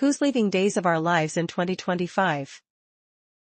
Who's leaving Days of Our Lives in 2025?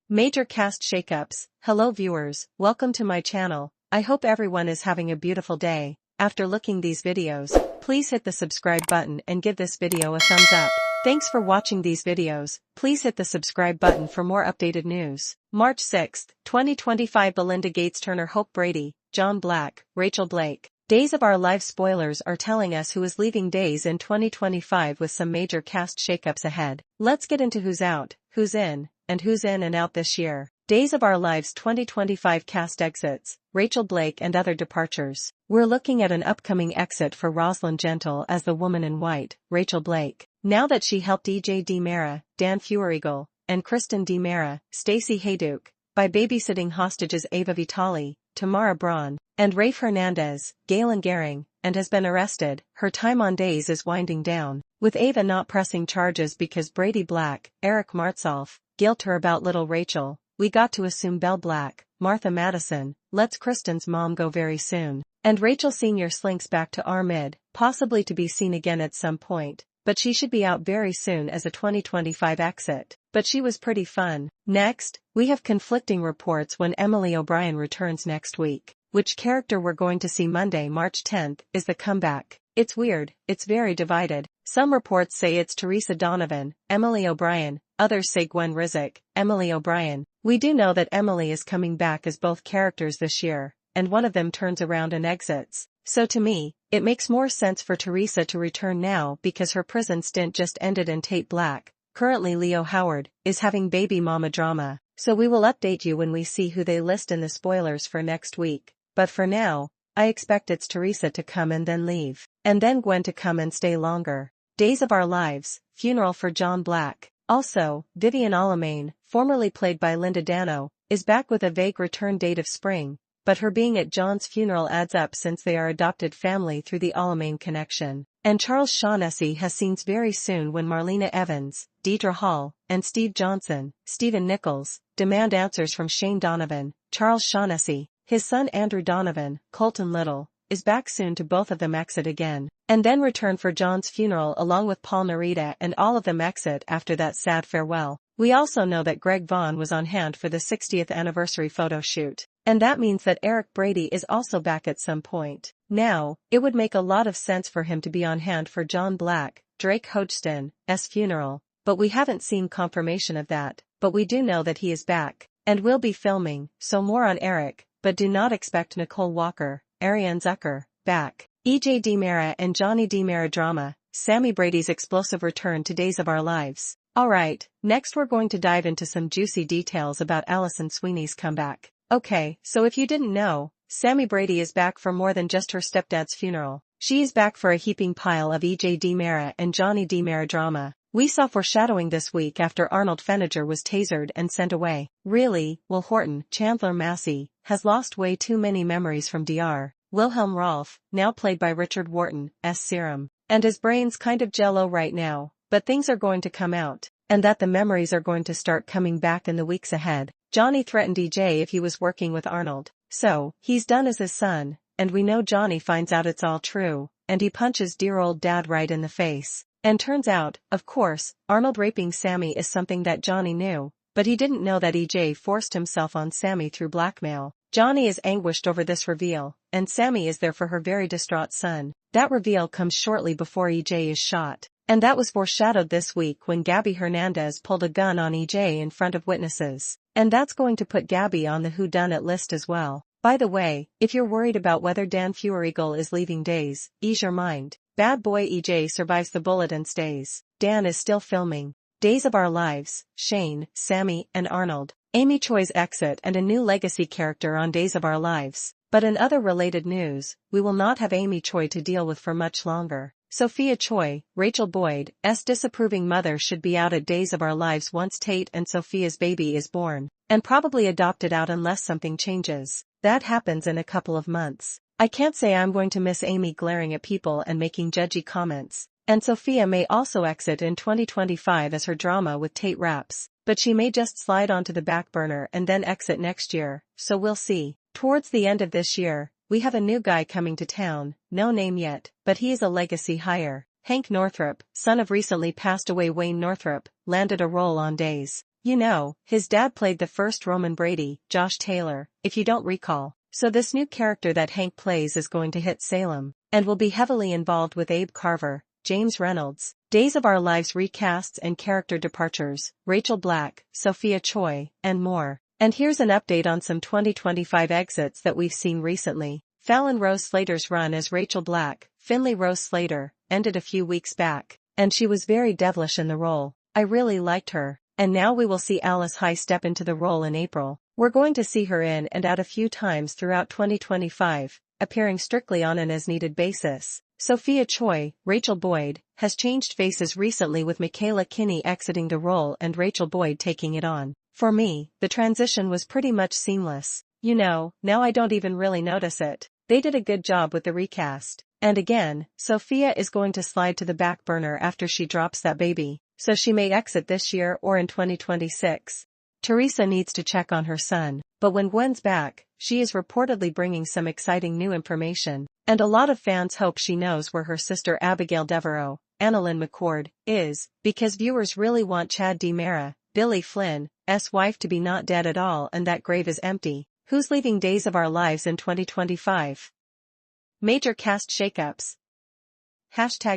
Major cast shakeups. Hello viewers, welcome to my channel. I hope everyone is having a beautiful day. After looking these videos, please hit the subscribe button and give this video a thumbs up. Thanks for watching these videos. Please hit the subscribe button for more updated news. March 6, 2025. Belinda Gates Turner, Hope Brady, John Black, Rachel Blake. Days of Our Lives spoilers are telling us who is leaving Days in 2025 with some major cast shakeups ahead. Let's get into who's out, who's in and out this year. Days of Our Lives 2025 cast exits, Rachel Blake and other departures. We're looking at an upcoming exit for Rosalind Gentle as the Woman in White, Rachel Blake. Now that she helped E.J. DiMera, Dan Feuerriegel, and Kristen DiMera, Stacey Hayduke, by babysitting hostages Ava Vitale, Tamara Braun, and Rafe Hernandez, Galen Gehring, and has been arrested, her time on Days is winding down, with Ava not pressing charges because Brady Black, Eric Martsolf, guilt her about little Rachel. We got to assume Belle Black, Martha Madison, lets Kristen's mom go very soon, and Rachel Sr. slinks back to our mid, possibly to be seen again at some point, but she should be out very soon as a 2025 exit. But she was pretty fun. Next, we have conflicting reports when Emily O'Brien returns next week. Which character we're going to see Monday, March 10th, is the comeback. It's weird, it's very divided. Some reports say it's Teresa Donovan, Emily O'Brien, others say Gwen Rizek, Emily O'Brien. We do know that Emily is coming back as both characters this year, and one of them turns around and exits. So to me, it makes more sense for Teresa to return now because her prison stint just ended and Tate Black, currently Leo Howard, is having baby mama drama. So we will update you when we see who they list in the spoilers for next week. But for now, I expect it's Teresa to come and then leave, and then Gwen to come and stay longer. Days of Our Lives, funeral for John Black. Also, Vivian Alamain, formerly played by Linda Dano, is back with a vague return date of spring, but her being at John's funeral adds up since they are adopted family through the Alamain connection. And Charles Shaughnessy has scenes very soon when Marlena Evans, Deidre Hall, and Steve Johnson, Stephen Nichols, demand answers from Shane Donovan. Charles Shaughnessy, his son Andrew Donovan, Colton Little, is back soon to both of them exit again, and then return for John's funeral along with Paul Narita and all of them exit after that sad farewell. We also know that Greg Vaughn was on hand for the 60th anniversary photo shoot, and that means that Eric Brady is also back at some point. Now, it would make a lot of sense for him to be on hand for John Black, Drake Hodgson's funeral, but we haven't seen confirmation of that, but we do know that he is back, and will be filming, so more on Eric, but do not expect Nicole Walker, Ariane Zucker, back. E.J. DiMera and Johnny DiMera drama, Sammy Brady's explosive return to Days of Our Lives. Alright, next we're going to dive into some juicy details about Alison Sweeney's comeback. Okay, so if you didn't know, Sammy Brady is back for more than just her stepdad's funeral. She is back for a heaping pile of E.J. DiMera and Johnny DiMera drama. We saw foreshadowing this week after Arnold Feniger was tasered and sent away. Really, Will Horton, Chandler Massey, has lost way too many memories from Dr. Wilhelm Rolf, now played by Richard Wharton's serum, and his brain's kind of jello right now, but things are going to come out, and that the memories are going to start coming back in the weeks ahead. Johnny threatened EJ if he was working with Arnold, so he's done as his son, and we know Johnny finds out it's all true, and he punches dear old dad right in the face. And turns out, of course, Arnold raping Sammy is something that Johnny knew, but he didn't know that EJ forced himself on Sammy through blackmail. Johnny is anguished over this reveal, and Sammy is there for her very distraught son. That reveal comes shortly before EJ is shot, and that was foreshadowed this week when Gabby Hernandez pulled a gun on EJ in front of witnesses. And that's going to put Gabby on the whodunit list as well. By the way, if you're worried about whether Dan Feuerriegel is leaving Days, ease your mind. Bad boy EJ survives the bullet and stays. Dan is still filming Days of Our Lives, Shane, Sammy, and Arnold. Amy Choi's exit and a new legacy character on Days of Our Lives. But in other related news, we will not have Amy Choi to deal with for much longer. Sophia Choi, Rachel Boyd's disapproving mother, should be out at Days of Our Lives once Tate and Sophia's baby is born, and probably adopted out unless something changes. That happens in a couple of months. I can't say I'm going to miss Amy glaring at people and making judgy comments. And Sophia may also exit in 2025 as her drama with Tate wraps, but she may just slide onto the back burner and then exit next year, so we'll see. Towards the end of this year, we have a new guy coming to town, no name yet, but he is a legacy hire. Hank Northrup, son of recently passed away Wayne Northrup, landed a role on Days. You know, his dad played the first Roman Brady, Josh Taylor, if you don't recall. So this new character that Hank plays is going to hit Salem, and will be heavily involved with Abe Carver, James Reynolds, Days of Our Lives recasts and character departures, Rachel Black, Sophia Choi, and more. And here's an update on some 2025 exits that we've seen recently. Fallon Rose Slater's run as Rachel Black, Finley Rose Slater, ended a few weeks back, and she was very devilish in the role. I really liked her. And now we will see Alice High step into the role in April. We're going to see her in and out a few times throughout 2025, appearing strictly on an as-needed basis. Sophia Choi, Rachel Boyd, has changed faces recently with Michaela Kinney exiting the role and Rachel Boyd taking it on. For me, the transition was pretty much seamless. You know, now I don't even really notice it. They did a good job with the recast. And again, Sophia is going to slide to the back burner after she drops that baby, so she may exit this year or in 2026. Teresa needs to check on her son, but when Gwen's back, she is reportedly bringing some exciting new information, and a lot of fans hope she knows where her sister Abigail Devereaux, Annalyn McCord, is, because viewers really want Chad DiMera, Billy Flynn's wife, to be not dead at all and that grave is empty. Who's leaving Days of Our Lives in 2025? Major cast shakeups.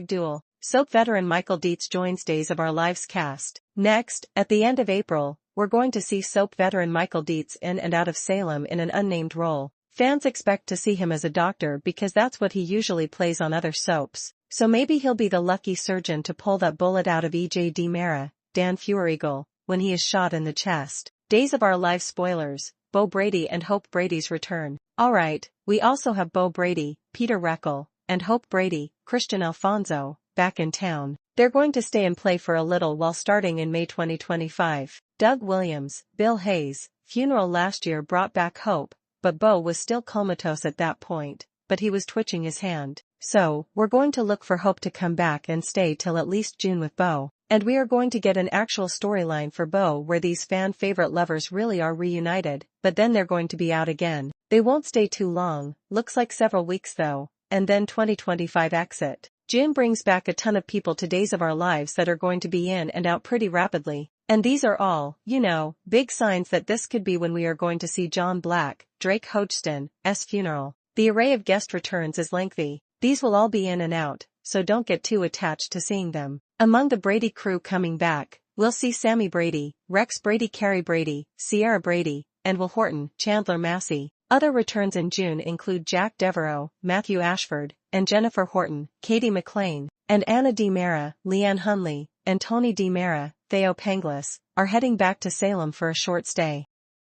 #DOOL. Soap veteran Michael Dietz joins Days of Our Lives cast. Next, at the end of April, we're going to see soap veteran Michael Dietz in and out of Salem in an unnamed role. Fans expect to see him as a doctor because that's what he usually plays on other soaps, so maybe he'll be the lucky surgeon to pull that bullet out of E.J. DiMera, Dan Feuerriegel, when he is shot in the chest. Days of Our Lives spoilers, Bo Brady and Hope Brady's return. Alright, we also have Bo Brady, Peter Reckel, and Hope Brady, Christian Alfonso, back in town. They're going to stay and play for a little while starting in May 2025. Doug Williams, Bill Hayes, funeral last year brought back Hope, but Bo was still comatose at that point, but he was twitching his hand. So, we're going to look for Hope to come back and stay till at least June with Bo. And we are going to get an actual storyline for Bo where these fan-favorite lovers really are reunited, but then they're going to be out again. They won't stay too long, looks like several weeks though, and then 2025 exit. June brings back a ton of people to Days of Our Lives that are going to be in and out pretty rapidly. And these are all, you know, big signs that this could be when we are going to see John Black, Drake Hodgson's funeral. The array of guest returns is lengthy. These will all be in and out, so don't get too attached to seeing them. Among the Brady crew coming back, we'll see Sammy Brady, Rex Brady, Carrie Brady, Sierra Brady, and Will Horton, Chandler Massey. Other returns in June include Jack Devereaux, Matthew Ashford, and Jennifer Horton, Katie McLean, and Anna DiMera, Leanne Hunley, and Tony DiMera, Theo Panglis, are heading back to Salem for a short stay.